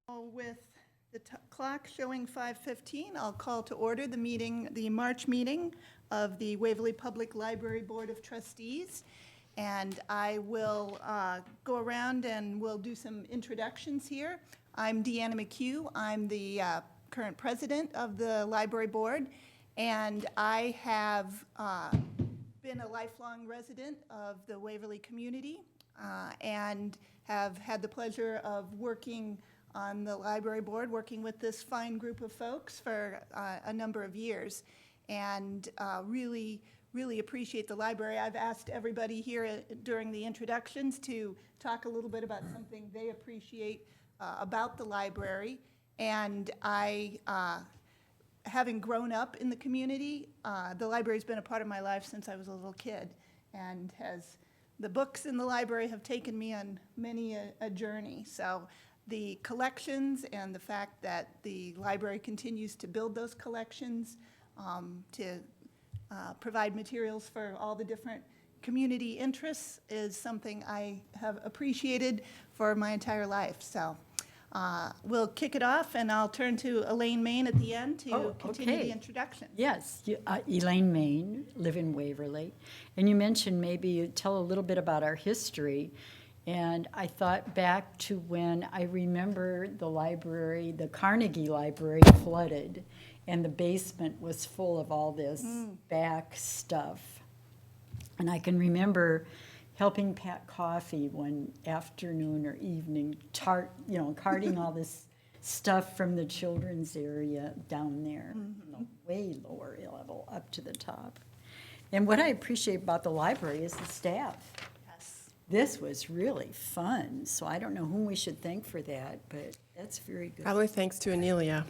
With the clock showing 5:15, I'll call to order the meeting, the March meeting of the Waverly Public Library Board of Trustees. And I will go around and we'll do some introductions here. I'm Deanna McHugh. I'm the current president of the library board, and I have been a lifelong resident of the Waverly community and have had the pleasure of working on the library board, working with this fine group of folks for a number of years, and really appreciate the library. I've asked everybody here during the introductions to talk a little bit about something they appreciate about the library. And having grown up in the community, the library's been a part of my life since I was a little kid, and the books in the library have taken me on many a journey. So the collections and the fact that the library continues to build those collections, to provide materials for all the different community interests is something I have appreciated for my entire life. So we'll kick it off, and I'll turn to Elaine Main at the end to continue the introduction. Yes, Elaine Main, live in Waverly. And you mentioned maybe you tell a little bit about our history. And I thought back to when I remember the library, the Carnegie Library flooded, and the basement was full of all this back stuff. And I can remember helping pack coffee one afternoon or evening, carting all this stuff from the children's area down there, way lower level up to the top. And what I appreciate about the library is the staff. This was really fun, so I don't know whom we should thank for that, but that's very good. Probably thanks to Anelia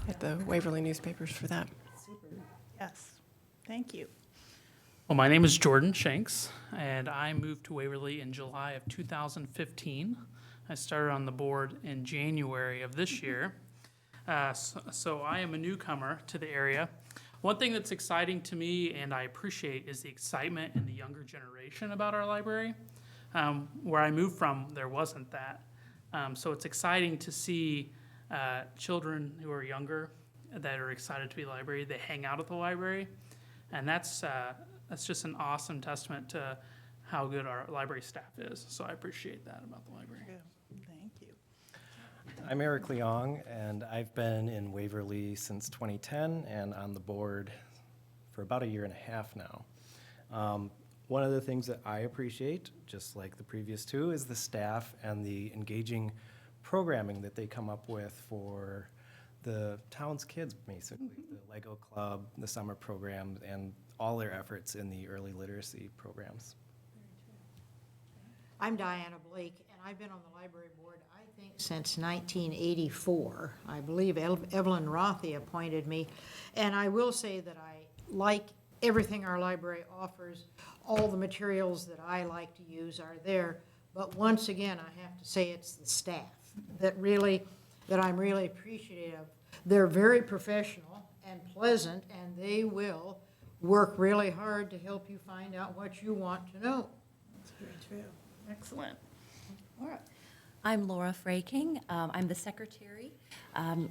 at the Waverly newspapers for that. Super. Yes, thank you. Well, my name is Jordan Shanks, and I moved to Waverly in July of 2015. I started on the board in January of this year, so I am a newcomer to the area. One thing that's exciting to me and I appreciate is the excitement in the younger generation about our library. Where I moved from, there wasn't that. So it's exciting to see children who are younger that are excited to be library. They hang out at the library, and that's just an awesome testament to how good our library staff is. So I appreciate that about the library. Thank you. I'm Eric Leong, and I've been in Waverly since 2010 and on the board for about a year and a half now. One of the things that I appreciate, just like the previous two, is the staff and the engaging programming that they come up with for the town's kids, basically. The Lego Club, the summer program, and all their efforts in the early literacy programs. I'm Diana Blake, and I've been on the library board, I think, since 1984. I believe Evelyn Rothy appointed me, and I will say that I like everything our library offers. All the materials that I like to use are there, but once again, I have to say it's the staff that I'm really appreciative of. They're very professional and pleasant, and they will work really hard to help you find out what you want to know. That's very true. Excellent. Laura. I'm Laura Fraking. I'm the secretary.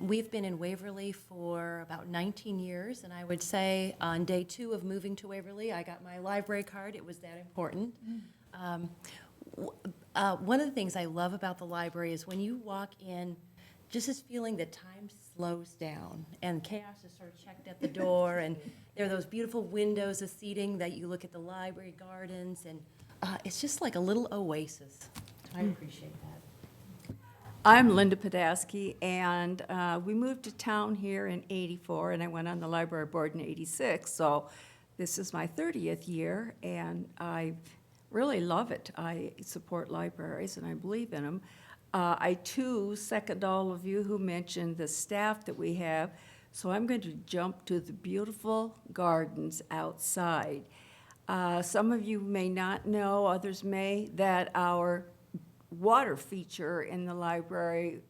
We've been in Waverly for about 19 years, and I would say on day 2 of moving to Waverly, I got my library card. It was that important. One of the things I love about the library is when you walk in, just this feeling that time slows down and chaos is sort of checked at the door, and there are those beautiful windows of seating that you look at the library gardens, and it's just like a little oasis. I appreciate that. I'm Linda Podasky, and we moved to town here in '84, and I went on the library board in '86, so this is my 30th year, and I really love it. I support libraries, and I believe in them. I, too, second all of you who mentioned the staff that we have, so I'm going to jump to the beautiful gardens outside. Some of you may not know, others may, that our water feature in the library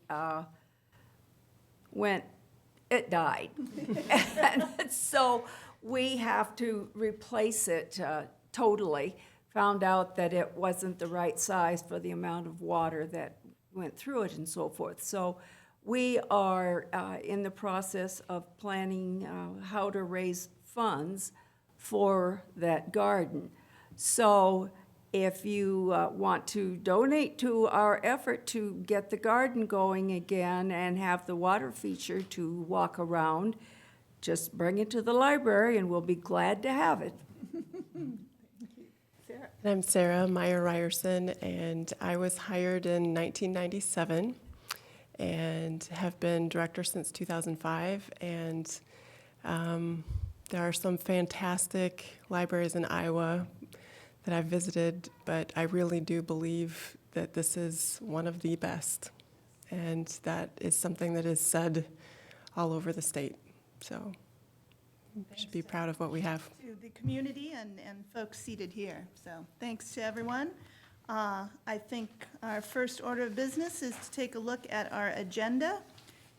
it died. And so we have to replace it totally. Found out that it wasn't the right size for the amount of water that went through it and so forth. So we are in the process of planning how to raise funds for that garden. So if you want to donate to our effort to get the garden going again and have the water feature to walk around, just bring it to the library and we'll be glad to have it. I'm Sarah Meyer Ryerson, and I was hired in 1997 and have been director since 2005. And there are some fantastic libraries in Iowa that I've visited, but I really do believe that this is one of the best. And that is something that is said all over the state. So we should be proud of what we have. To the community and folks seated here. So thanks to everyone. I think our first order of business is to take a look at our agenda,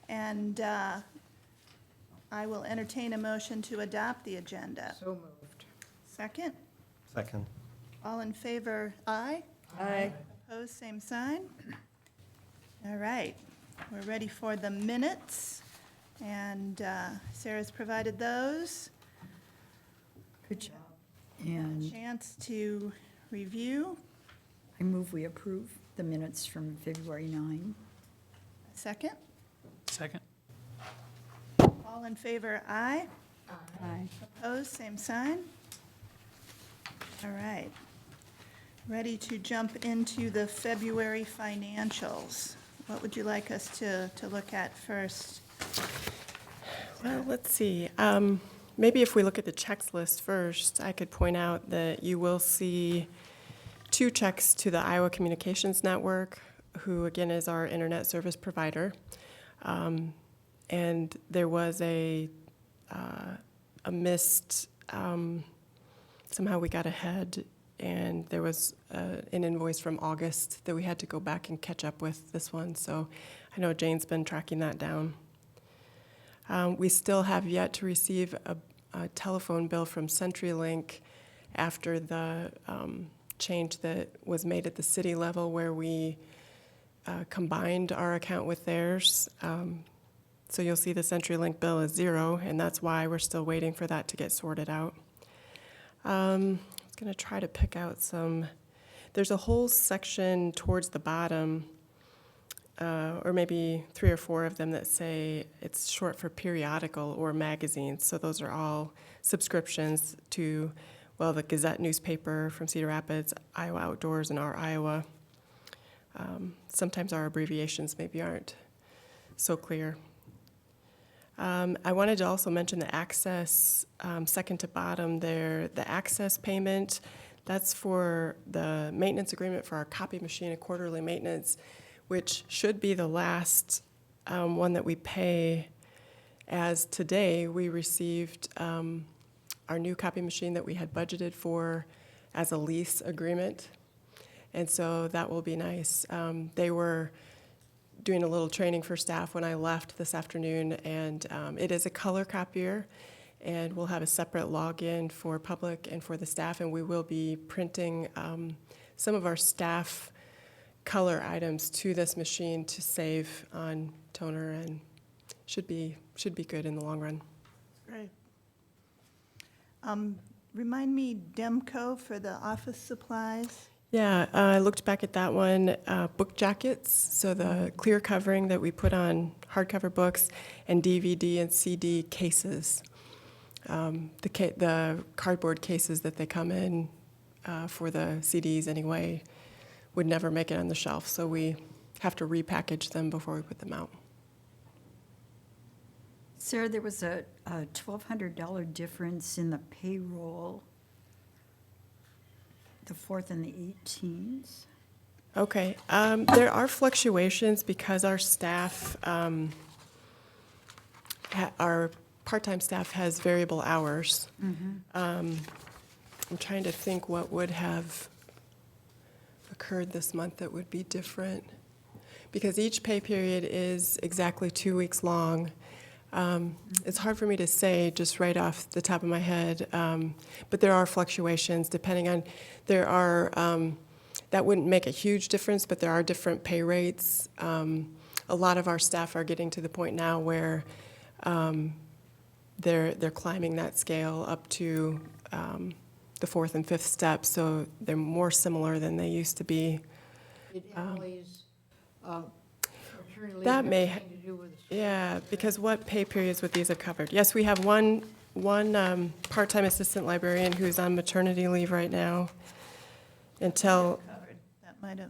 and I will entertain a motion to adopt the agenda. So moved. Second? Second. All in favor, aye? Aye. Opposed, same sign? All right, we're ready for the minutes, and Sarah's provided those. Good job. And Chance to review. I move we approve the minutes from February 9. Second? Second. All in favor, aye? Aye. Opposed, same sign? All right. Ready to jump into the February financials. What would you like us to look at first? Well, let's see. Maybe if we look at the checks list first, I could point out that you will see 2 checks to the Iowa Communications Network, who again is our internet service provider. And there was a missed, somehow we got ahead, and there was an invoice from August that we had to go back and catch up with this one. So I know Jane's been tracking that down. We still have yet to receive a telephone bill from CenturyLink after the change that was made at the city level where we combined our account with theirs. So you'll see the CenturyLink bill is 0, and that's why we're still waiting for that to get sorted out. I was going to try to pick out some. There's a whole section towards the bottom, or maybe 3 or 4 of them that say it's short for periodical or magazines. So those are all subscriptions to, well, the Gazette newspaper from Cedar Rapids, Iowa Outdoors, and Our Iowa. Sometimes our abbreviations maybe aren't so clear. I wanted to also mention the access, second to bottom there, the access payment. That's for the maintenance agreement for our copy machine, a quarterly maintenance, which should be the last one that we pay. As today, we received our new copy machine that we had budgeted for as a lease agreement. And so that will be nice. They were doing a little training for staff when I left this afternoon, and it is a color copier, and we'll have a separate login for public and for the staff, and we will be printing some of our staff color items to this machine to save on toner, and should be good in the long run. Great. Remind me, Demco for the office supplies? Yeah, I looked back at that one. Book jackets, so the clear covering that we put on hardcover books, and DVD and CD cases. The cardboard cases that they come in for the CDs anyway would never make it on the shelf, so we have to repackage them before we put them out. Sarah, there was a $1,200 difference in the payroll, the 4th and the 18th. Okay, there are fluctuations because our staff, our part-time staff has variable hours. I'm trying to think what would have occurred this month that would be different. Because each pay period is exactly 2 weeks long. It's hard for me to say just right off the top of my head, but there are fluctuations depending on, there are, that wouldn't make a huge difference, but there are different pay rates. A a lot of our staff are getting to the point now where they're climbing that scale up to the fourth and fifth step, so they're more similar than they used to be. Did Emily's maternity leave That have may anything to do with the Yeah, because what pay periods would these have covered? Yes, we have one part-time assistant librarian who's on maternity leave right now until, Covered. That might have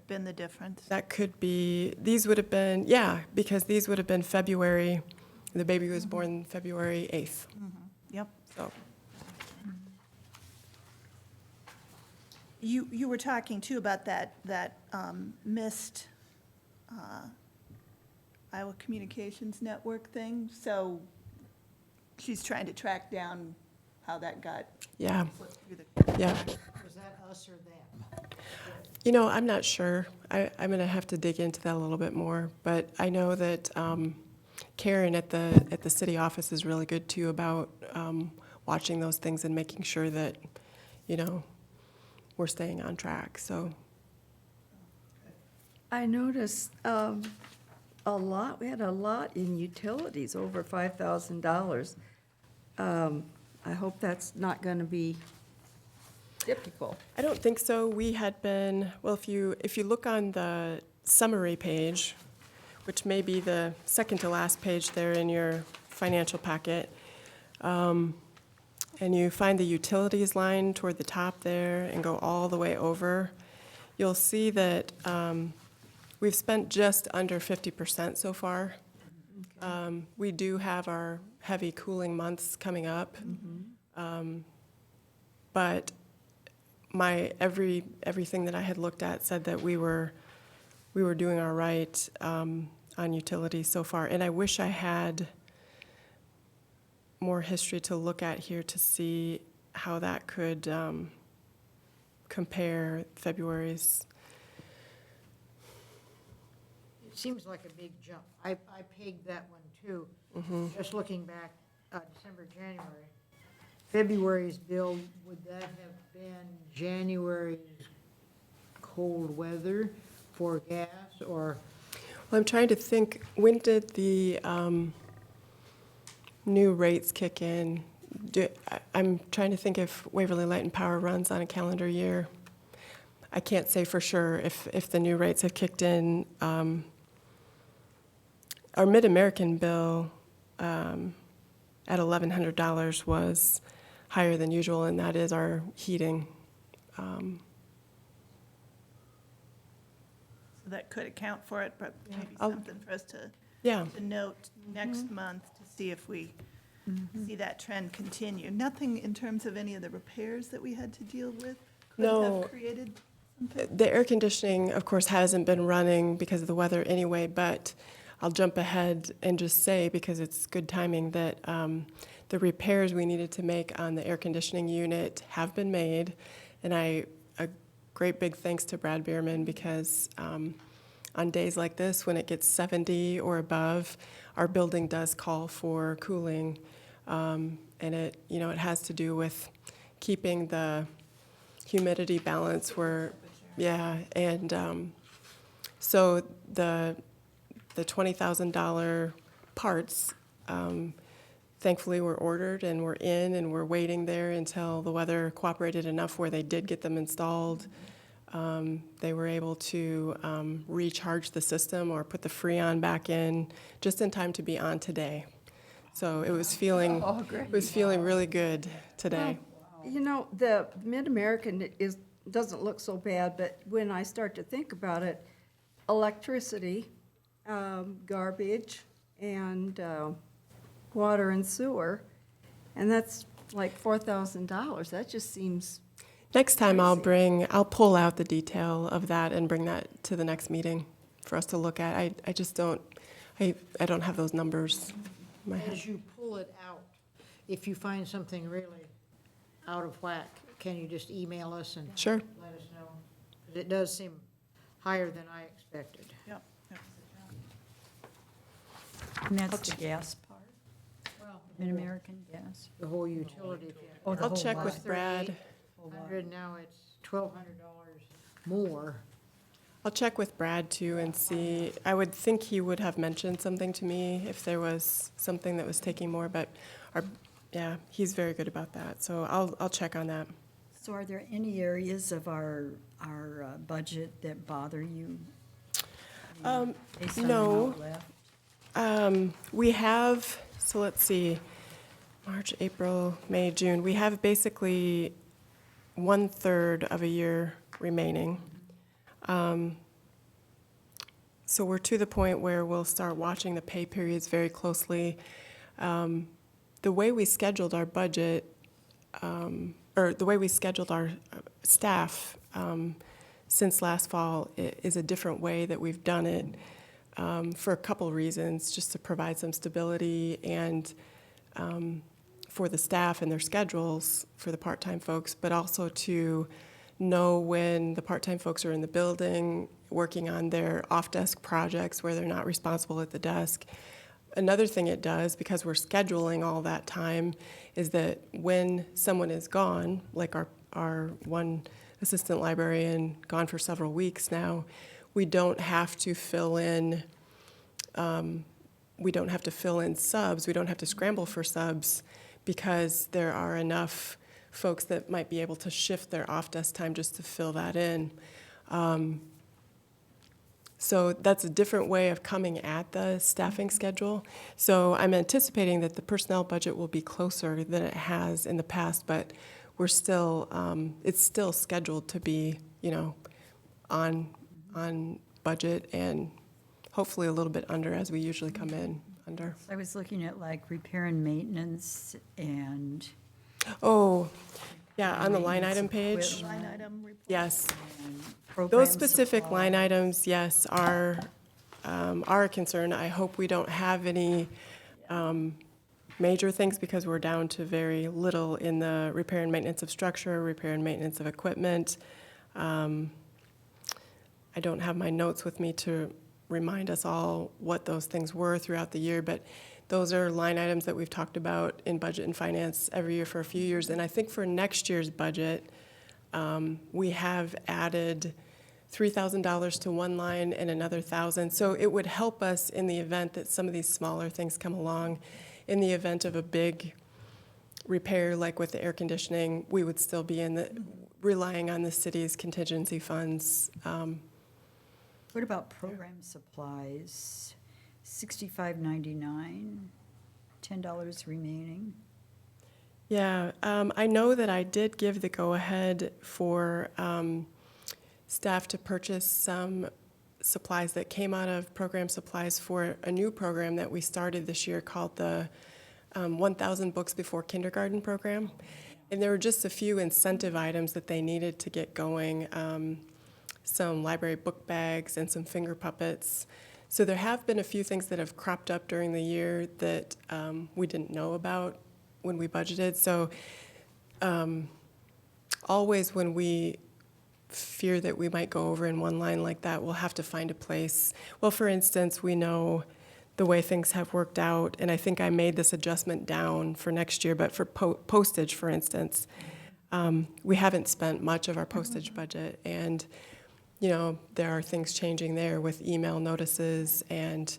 been the difference. that could be, these would have been, yeah, because these would have been February, the baby was born February 8th, Yep. so. You were talking too about that missed Iowa Communications Network thing. So she's trying to track down how that got Yeah, flipped through the. yeah. Was that us or them? You know, I'm not sure. I'm going to have to dig into that a little bit more. But I know that Karen at the city office is really good too about watching those things and making sure that, you know, we're staying on track. So I noticed a lot, we had a lot in utilities, over $5,000. I hope that's not going to be typical. I don't think so. We had been, well, if you look on the summary page, which may be the second to last page there in your financial packet, and you find the utilities line toward the top there and go all the way over, you'll see that we've spent just under 50% so far. We do have our heavy cooling months coming up. But everything that I had looked at said that we were doing all right on utilities so far. And I wish I had more history to look at here to see how that could compare February's. It seems like a big jump. I pegged that one too. Just looking back, December, January. February's bill, would that have been January's cold weather for gas or? Well, I'm trying to think, when did the new rates kick in? I'm trying to think if Waverly Light and Power runs on a calendar year. I can't say for sure if the new rates have kicked in. Our Mid-American bill at $1,100 was higher than usual, and that is our heating. So that could account for it, but maybe I'll- something for us to Yeah, note next month to see if we see that trend continue. Nothing in terms of any of the repairs that we had to deal with could No. have created something? the air conditioning, of course, hasn't been running because of the weather anyway, but I'll jump ahead and just say, because it's good timing, that the repairs we needed to make on the air conditioning unit have been made. And a great big thanks to Brad Bierman, because on days like this, when it gets 70 or above, our building does call for cooling. And it has to do with keeping the humidity balance where, yeah, and so the $20,000 parts, thankfully were ordered and were in, and we're waiting there until the weather cooperated enough where they did get them installed. They were able to recharge the system or put the Freon back in just in time to be on today. So it was feeling, really good today. You know, the Mid-American doesn't look so bad, but when I start to think about it, electricity, garbage, and water and sewer, and that's like $4,000. That just seems, Next time I'll pull out the detail of that and bring that to the next meeting for us to look at. I just don't have those numbers in my head. As you pull it out, if you find something really out of whack, can you just email us and Sure. let us know? 'Cause it does seem higher than I expected. Yep. And that's the gas part, Well, Mid-American gas. the whole utility fee. Oh, the I'll whole check lot. with Brad. $100, now it's $1,200 more. I'll check with Brad too and see. I would think he would have mentioned something to me if there was something that was taking more, but yeah, he's very good about that. So I'll check on that. So are there any areas of our budget that bother you? Based on the no. amount left? We have, so let's see, March, April, May, June. We have basically 1/3 of a year remaining. So we're to the point where we'll start watching the pay periods very closely. The way we scheduled our budget, or the way we scheduled our staff since last fall is a different way that we've done it for a couple reasons, just to provide some stability and for the staff and their schedules for the part-time folks, but also to know when the part-time folks are in the building working on their off-desk projects where they're not responsible at the desk. Another thing it does, because we're scheduling all that time, is that when someone is gone, like our one assistant librarian gone for several weeks now, we don't have to fill in subs, we don't have to scramble for subs, because there are enough folks that might be able to shift their off-desk time just to fill that in. So that's a different way of coming at the staffing schedule. So I'm anticipating that the personnel budget will be closer than it has in the past, but we're still, it's still scheduled to be, on budget and hopefully a little bit under, as we usually come in under. I was looking at like repair and maintenance and. Oh, yeah, on the line maintenance item page, equipment Line item report. yes. and program Those specific line supplies. items, yes, are a concern. I hope we don't have any major things, because we're down to very little in the repair and maintenance of structure, repair and maintenance of equipment. I don't have my notes with me to remind us all what those things were throughout the year, but those are line items that we've talked about in budget and finance every year for a few years. And I think for next year's budget, we have added $3,000 to one line and another $1,000. So it would help us in the event that some of these smaller things come along. In the event of a big repair, like with the air conditioning, we would still be relying on the city's contingency funds. What about program supplies? $65.99, $10 remaining. Yeah, I know that I did give the go-ahead for staff to purchase some supplies that came out of program supplies for a new program that we started this year called the 1,000 Books Before Kindergarten program. And there were just a few incentive items that they needed to get going, some library book bags and some finger puppets. So there have been a few things that have cropped up during the year that we didn't know about when we budgeted. So always when we fear that we might go over in one line like that, we'll have to find a place. Well, for instance, we know the way things have worked out, and I think I made this adjustment down for next year, but for postage, for instance, we haven't spent much of our postage budget, and there are things changing there with email notices, and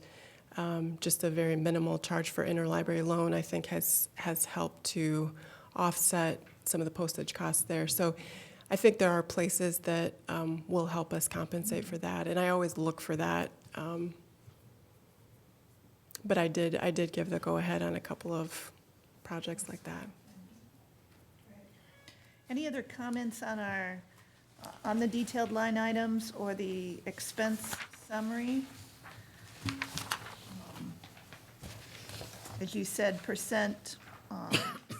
just a very minimal charge for interlibrary loan, I think, has helped to offset some of the postage costs there. So I think there are places that will help us compensate for that, and I always look for that. But I did give the go-ahead on a couple of projects like that. Any other comments on the detailed line items or the expense summary? As you said, percent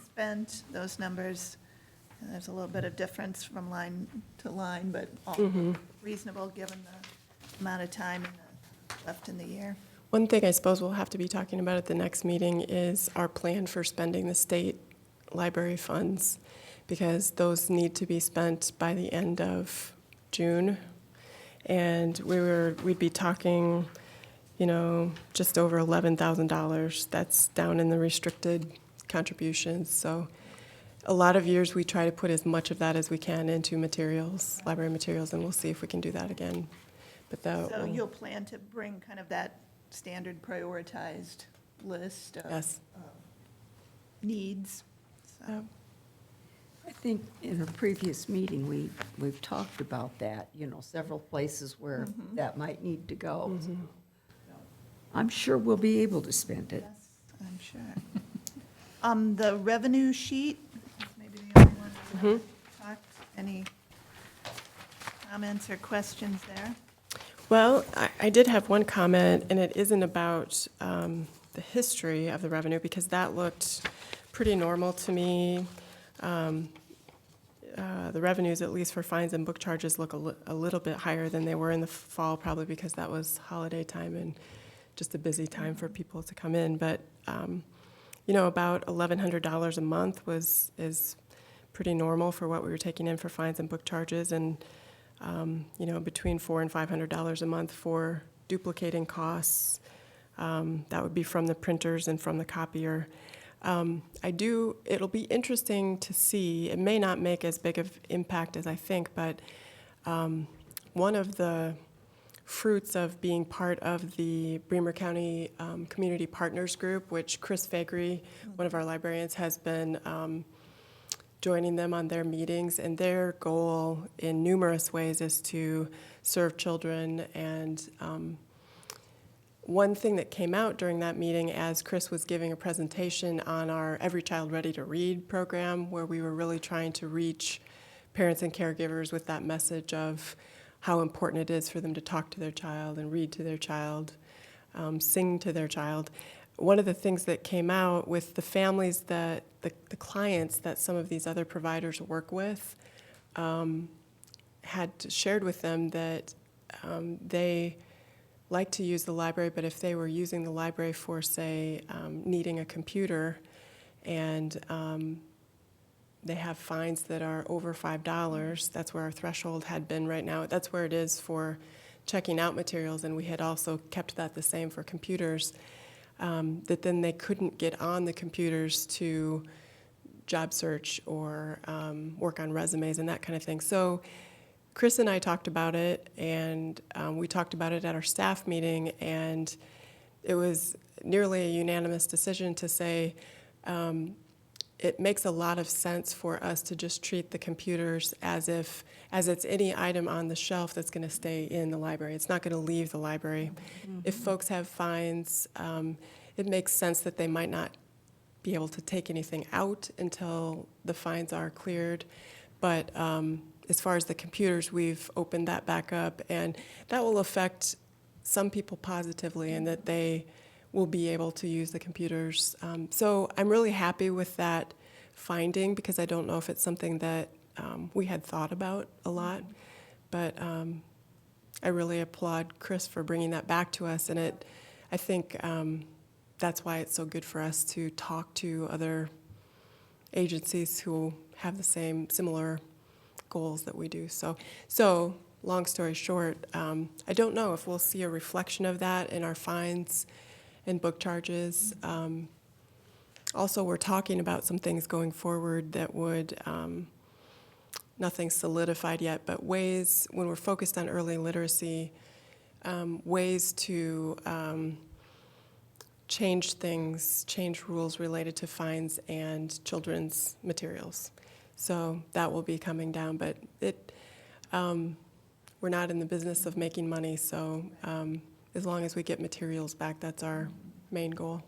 spent, those numbers, there's a little bit of difference from line to line, but all reasonable given the amount of time left in the year. One thing I suppose we'll have to be talking about at the next meeting is our plan for spending the state library funds, because those need to be spent by the end of June. And we'd be talking, just over $11,000. That's down in the restricted contributions. So a lot of years we try to put as much of that as we can into materials, library materials, and we'll see if we can do that again. But that So will- you'll plan to bring kind of that standard prioritized list of yes. needs? So- Yep. I think in a previous meeting, we've talked about that, several places where that might need to go. I'm sure we'll be able to spend it. Yes, I'm sure. The revenue sheet, maybe the only one we haven't talked. Any comments or questions there? Well, I did have one comment, and it isn't about the history of the revenue, because that looked pretty normal to me. The revenues, at least for fines and book charges, look a little bit higher than they were in the fall, probably because that was holiday time and just a busy time for people to come in. But, about $1,100 a month is pretty normal for what we were taking in for fines and book charges, and, between $400 and $500 a month for duplicating costs. That would be from the printers and from the copier. It'll be interesting to see, it may not make as big of impact as I think, but one of the fruits of being part of the Bremer County Community Partners Group, which Chris Fakery, one of our librarians, has been joining them on their meetings, and their goal in numerous ways is to serve children. And one thing that came out during that meeting, as Chris was giving a presentation on our Every Child Ready to Read program, where we were really trying to reach parents and caregivers with that message of how important it is for them to talk to their child and read to their child, sing to their child. One of the things that came out with the families that, the clients that some of these other providers work with, had shared with them that they like to use the library, but if they were using the library for, say, needing a computer, and they have fines that are over $5, that's where our threshold had been right now. That's where it is for checking out materials, and we had also kept that the same for computers, that then they couldn't get on the computers to job search or work on resumes and that kind of thing. So Chris and I talked about it, and we talked about it at our staff meeting, and it was nearly a unanimous decision to say it makes a lot of sense for us to just treat the computers as it's any item on the shelf that's going to stay in the library. It's not going to leave the library. If folks have fines, it makes sense that they might not be able to take anything out until the fines are cleared. But as far as the computers, we've opened that back up, and that will affect some people positively, in that they will be able to use the computers. So I'm really happy with that finding, because I don't know if it's something that we had thought about a lot. But I really applaud Chris for bringing that back to us, and I think that's why it's so good for us to talk to other agencies who have the similar goals that we do. So long story short, I don't know if we'll see a reflection of that in our fines and book charges. Also, we're talking about some things going forward that would, nothing solidified yet, but ways, when we're focused on early literacy, ways to change things, change rules related to fines and children's materials. So that will be coming down, but we're not in the business of making money, so as long as we get materials back, that's our main goal.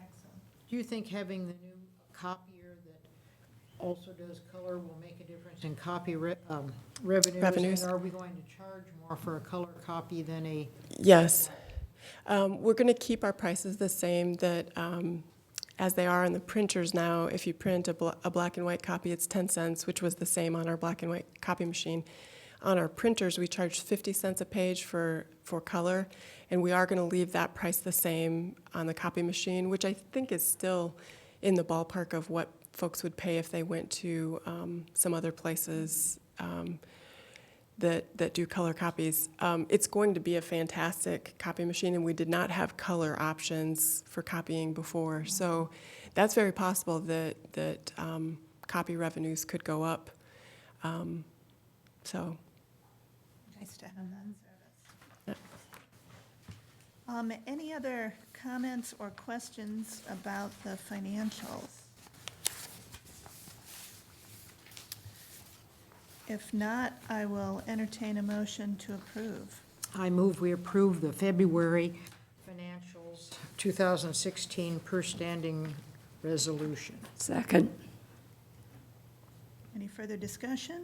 Excellent. Do you think having the new copier that also does color will make a difference in copy revenues? Revenues. And are we going to charge more for a color copy than a? Yes. We're going to keep our prices the same that as they are in the printers now. If you print a black and white copy, it's 10 cents, which was the same on our black and white copy machine. On our printers, we charge 50 cents a page for color, and we are going to leave that price the same on the copy machine, which I think is still in the ballpark of what folks would pay if they went to some other places that do color copies. It's going to be a fantastic copy machine, and we did not have color options for copying before. So that's very possible that copy revenues could go up. So Nice to have that service. Any other comments or questions about the financials? If not, I will entertain a motion to approve. I move we approve the February financials 2016 per standing resolution. Second. Any further discussion?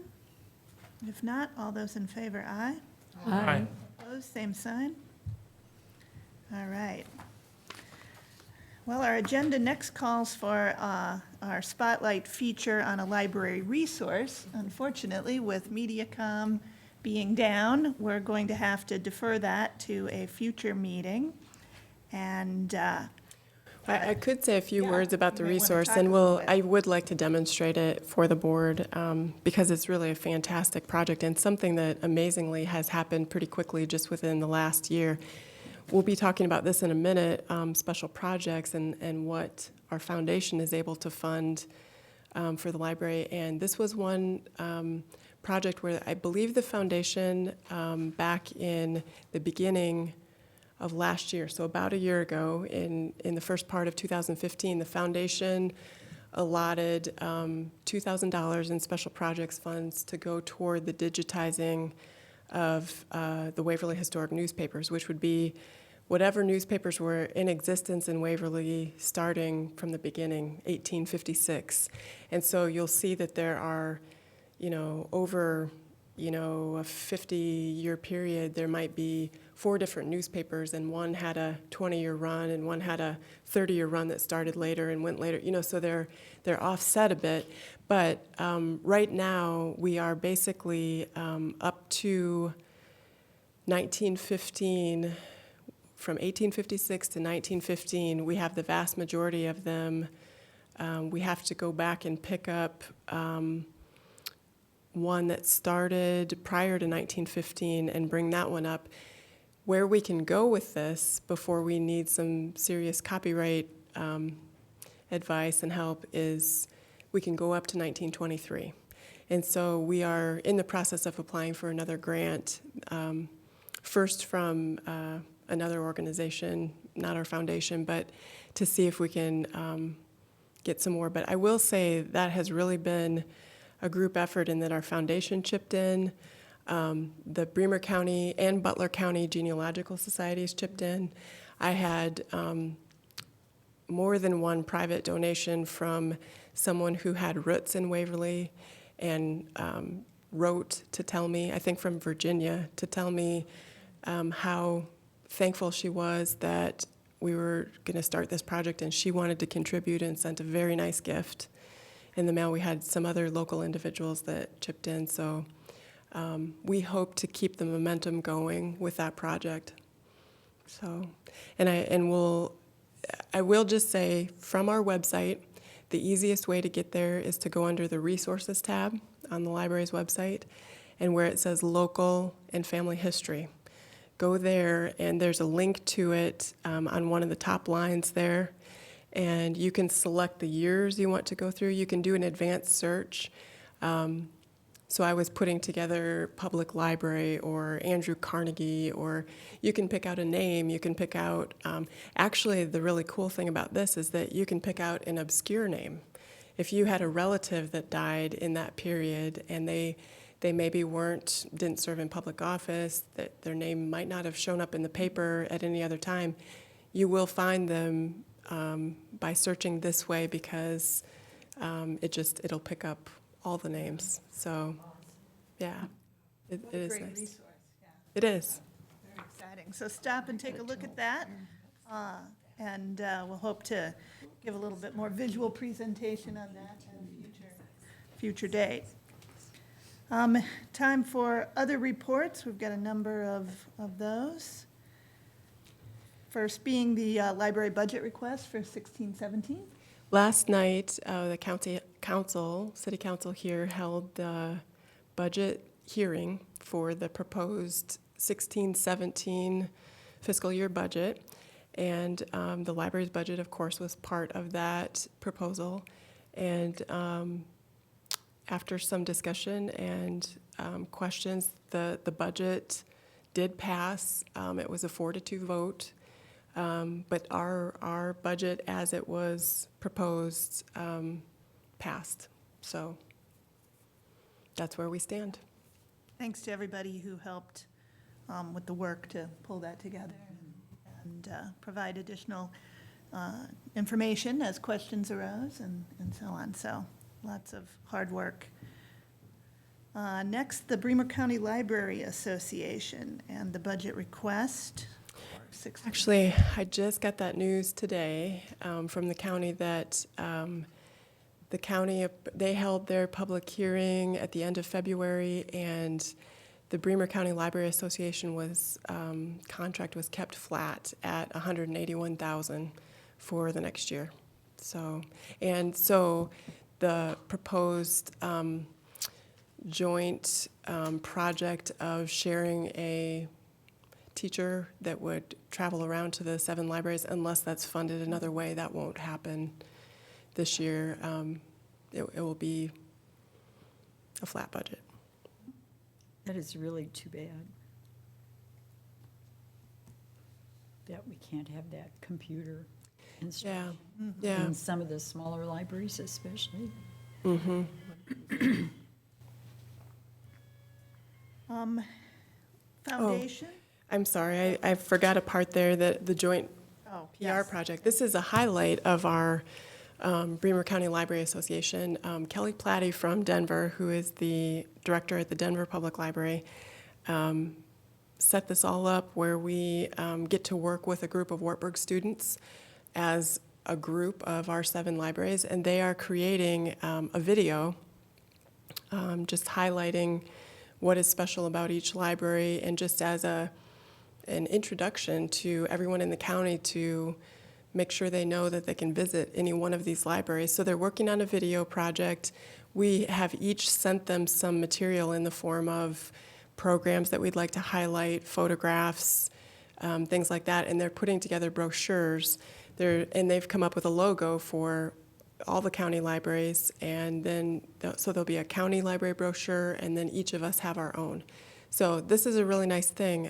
If not, all those in favor, aye. Aye. Opposed, same sign. All right. Well, our agenda next calls for our spotlight feature on a library resource. Unfortunately, with MediaCom being down, we're going to have to defer that to a future meeting. And I could say a few words about the you might wanna resource, talk a and little bit. I would like to demonstrate it for the board, because it's really a fantastic project and something that amazingly has happened pretty quickly just within the last year. We'll be talking about this in a minute, special projects and what our foundation is able to fund for the library. And this was one project where I believe the foundation, back in the beginning of last year, so about a year ago, in the first part of 2015, the foundation allotted $2,000 in special projects funds to go toward the digitizing of the Waverly Historic newspapers, which would be whatever newspapers were in existence in Waverly starting from the beginning, 1856. And so you'll see that there are, over, a 50-year period, there might be 4 different newspapers, and one had a 20-year run, and one had a 30-year run that started later and went later. So they're offset a bit. But right now, we are basically up to 1915. From 1856 to 1915, we have the vast majority of them. We have to go back and pick up one that started prior to 1915 and bring that one up. Where we can go with this before we need some serious copyright advice and help is we can go up to 1923. And so we are in the process of applying for another grant, first from another organization, not our foundation, but to see if we can get some more. But I will say that has really been a group effort in that our foundation chipped in, the Bremer County and Butler County Genealogical Societies chipped in. I had more than one private donation from someone who had roots in Waverly and wrote to tell me, I think from Virginia, to tell me how thankful she was that we were going to start this project, and she wanted to contribute and sent a very nice gift in the mail. We had some other local individuals that chipped in, so we hope to keep the momentum going with that project. So, I will just say, from our website, the easiest way to get there is to go under the Resources tab on the library's website, and where it says Local and Family History. Go there, and there's a link to it on one of the top lines there, and you can select the years you want to go through. You can do an advanced search. So I was putting together Public Library or Andrew Carnegie, or you can pick out a name, you can pick out, actually the really cool thing about this is that you can pick out an obscure name. If you had a relative that died in that period and they maybe didn't serve in public office, that their name might not have shown up in the paper at any other time, you will find them by searching this way, because it'll pick up all the names. So, yeah, it is Great nice. resource, yeah. It is. Very exciting. So stop and take a look at that, and we'll hope to give a little bit more visual presentation on that at a future date. Time for other reports. We've got a number of those. First being the library budget request for 16-17. Last night, the city council here held the budget hearing for the proposed 16-17 fiscal year budget. And the library's budget, of course, was part of that proposal. And after some discussion and questions, the budget did pass. It was a 4-2 vote. But our budget as it was proposed passed. So that's where we stand. Thanks to everybody who helped with the work to pull that together and provide additional information as questions arose and so on. So lots of hard work. Next, the Bremer County Library Association and the budget request. Actually, I just got that news today from the county that the county, they held their public hearing at the end of February, and the Bremer County Library Association contract was kept flat at $181,000 for the next year. So the proposed joint project of sharing a teacher that would travel around to the 7 libraries, unless that's funded another way, that won't happen this year. It will be a flat budget. That is really too bad. That we can't have that computer instruction. Yeah. In some of the smaller libraries especially. Foundation? I'm sorry, I forgot a part there, that the joint Oh, PR yes. project. This is a highlight of our Bremer County Library Association. Kelly Platty from Denver, who is the director at the Denver Public Library, set this all up where we get to work with a group of Wartburg students as a group of our 7 libraries, and they are creating a video just highlighting what is special about each library, and just as an introduction to everyone in the county to make sure they know that they can visit any one of these libraries. So they're working on a video project. We have each sent them some material in the form of programs that we'd like to highlight, photographs, things like that, and they're putting together brochures. And they've come up with a logo for all the county libraries, and then so there'll be a county library brochure, and then each of us have our own. So this is a really nice thing,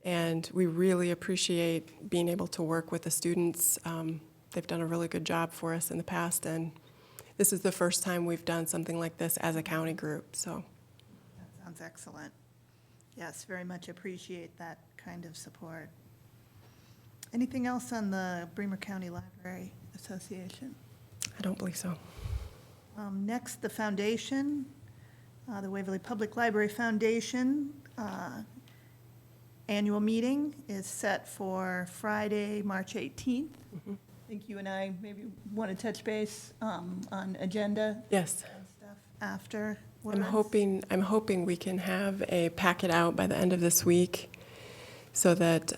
and we really appreciate being able to work with the students. They've done a really good job for us in the past, and this is the first time we've done something like this as a county group. So That sounds excellent. Yes, very much appreciate that kind of support. Anything else on the Bremer County Library Association? I don't believe so. Next, the foundation, the Waverly Public Library Foundation annual meeting is set for Friday, March 18th. I think you and I maybe want to touch base on agenda Yes. and stuff after. I'm hoping we can have a packet out by the end of this week, so that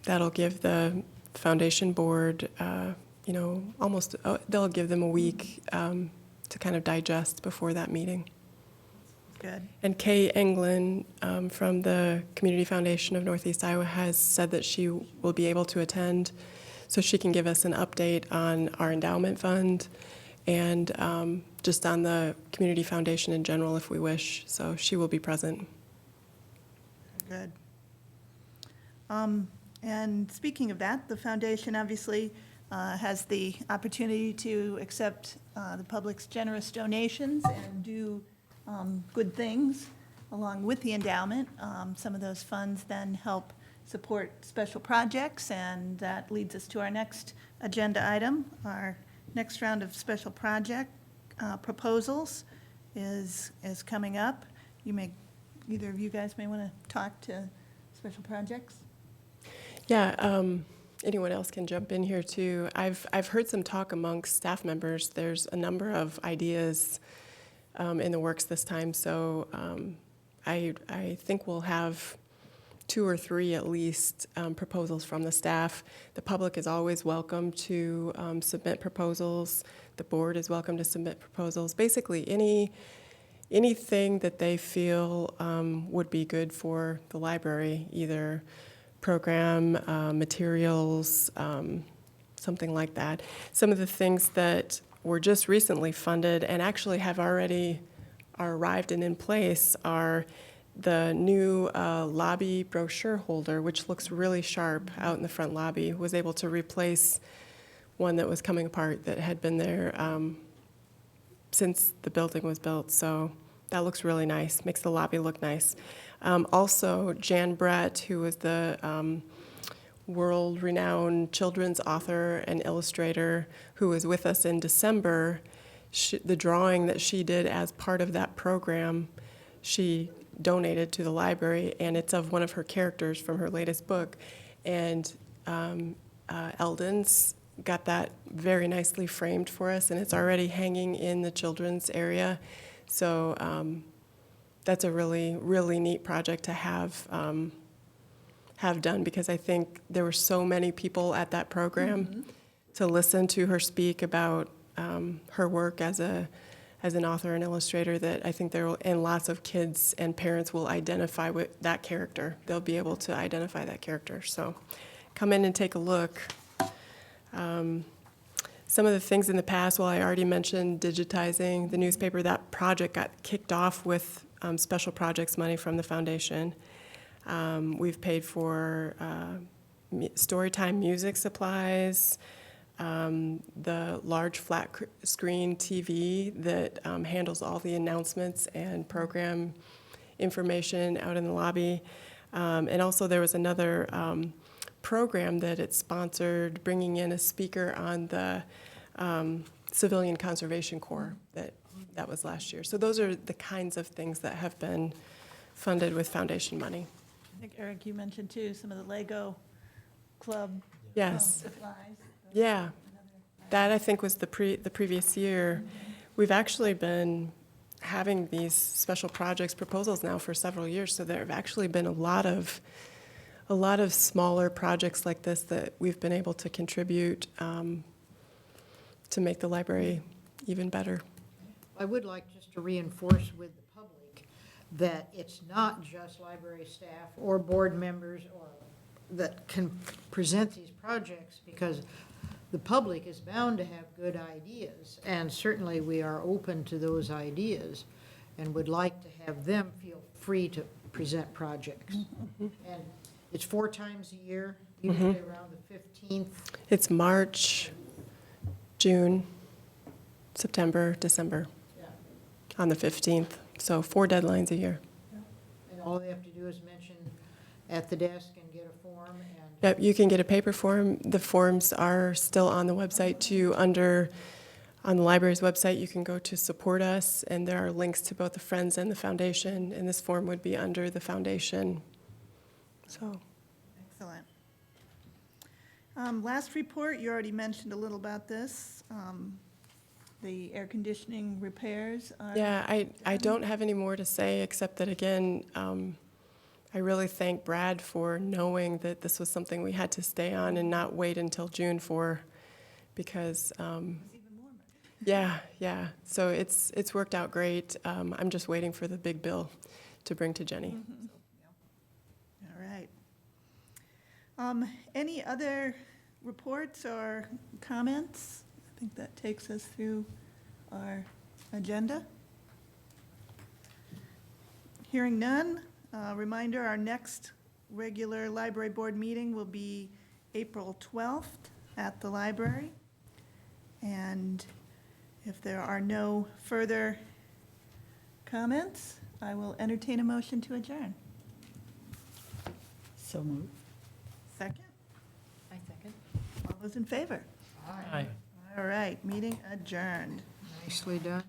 that'll give the foundation board, they'll give them a week to kind of digest before that meeting. Good. And Kay Englund from the Community Foundation of Northeast Iowa has said that she will be able to attend, so she can give us an update on our endowment fund and just on the Community Foundation in general if we wish. So she will be present. Good. And speaking of that, the foundation obviously has the opportunity to accept the public's generous donations and do good things along with the endowment. Some of those funds then help support special projects, and that leads us to our next agenda item. Our next round of special project proposals is coming up. Either of you guys may want to talk to special projects. Yeah, anyone else can jump in here too. I've heard some talk amongst staff members. There's a number of ideas in the works this time, so I think we'll have 2 or 3 at least proposals from the staff. The public is always welcome to submit proposals. The board is welcome to submit proposals. Basically, anything that they feel would be good for the library, either program, materials, something like that. Some of the things that were just recently funded and actually have already are arrived and in place are the new lobby brochure holder, which looks really sharp out in the front lobby, was able to replace one that was coming apart that had been there since the building was built. So that looks really nice, makes the lobby look nice. Also, Jan Brett, who was the world-renowned children's author and illustrator who was with us in December, the drawing that she did as part of that program, she donated to the library, and it's of one of her characters from her latest book. And Eldon's got that very nicely framed for us, and it's already hanging in the children's area. So that's a really, really neat project to have done, because I think there were so many people at that program to listen to her speak about her work as an author and illustrator, that I think and lots of kids and parents will identify with that character. They'll be able to identify that character. So come in and take a look. Some of the things in the past, well, I already mentioned digitizing the newspaper. That project got kicked off with special projects money from the foundation. We've paid for storytime music supplies, the large flat screen TV that handles all the announcements and program information out in the lobby. And also there was another program that it sponsored, bringing in a speaker on the Civilian Conservation Corps that was last year. So those are the kinds of things that have been funded with foundation money. I think, Eric, you mentioned too, some of the Lego club Yes. supplies. Yeah, that I think was the previous year. We've actually been having these special projects proposals now for several years, so there have actually been a lot of smaller projects like this that we've been able to contribute to make the library even better. I would like just to reinforce with the public that it's not just library staff or board members or that can present these projects, because the public is bound to have good ideas, and certainly we are open to those ideas and would like to have them feel free to present projects. And it's 4 times a year, usually around the 15th. It's March, June, September, December, Yeah. on the 15th. So 4 deadlines a year. And all they have to do is mention at the desk and get a form, and Yep, you can get a paper form. The forms are still on the website too. On the library's website, you can go to Support Us, and there are links to both the Friends and the Foundation, and this form would be under the Foundation. So, Excellent. Last report, you already mentioned a little about this. The air conditioning repairs are. yeah, I don't have any more to say, except that, again, I really thank Brad for knowing that this was something we had to stay on and not wait until June for, because, It's even warmer. yeah. So it's worked out great. I'm just waiting for the big bill to bring to Jenny. All right. Any other reports or comments? I think that takes us through our agenda. Hearing none, reminder, our next regular library board meeting will be April 12th at the library. And if there are no further comments, I will entertain a motion to adjourn. So moved. Second? I second. All those in favor? Aye. All right, meeting adjourned. nicely done.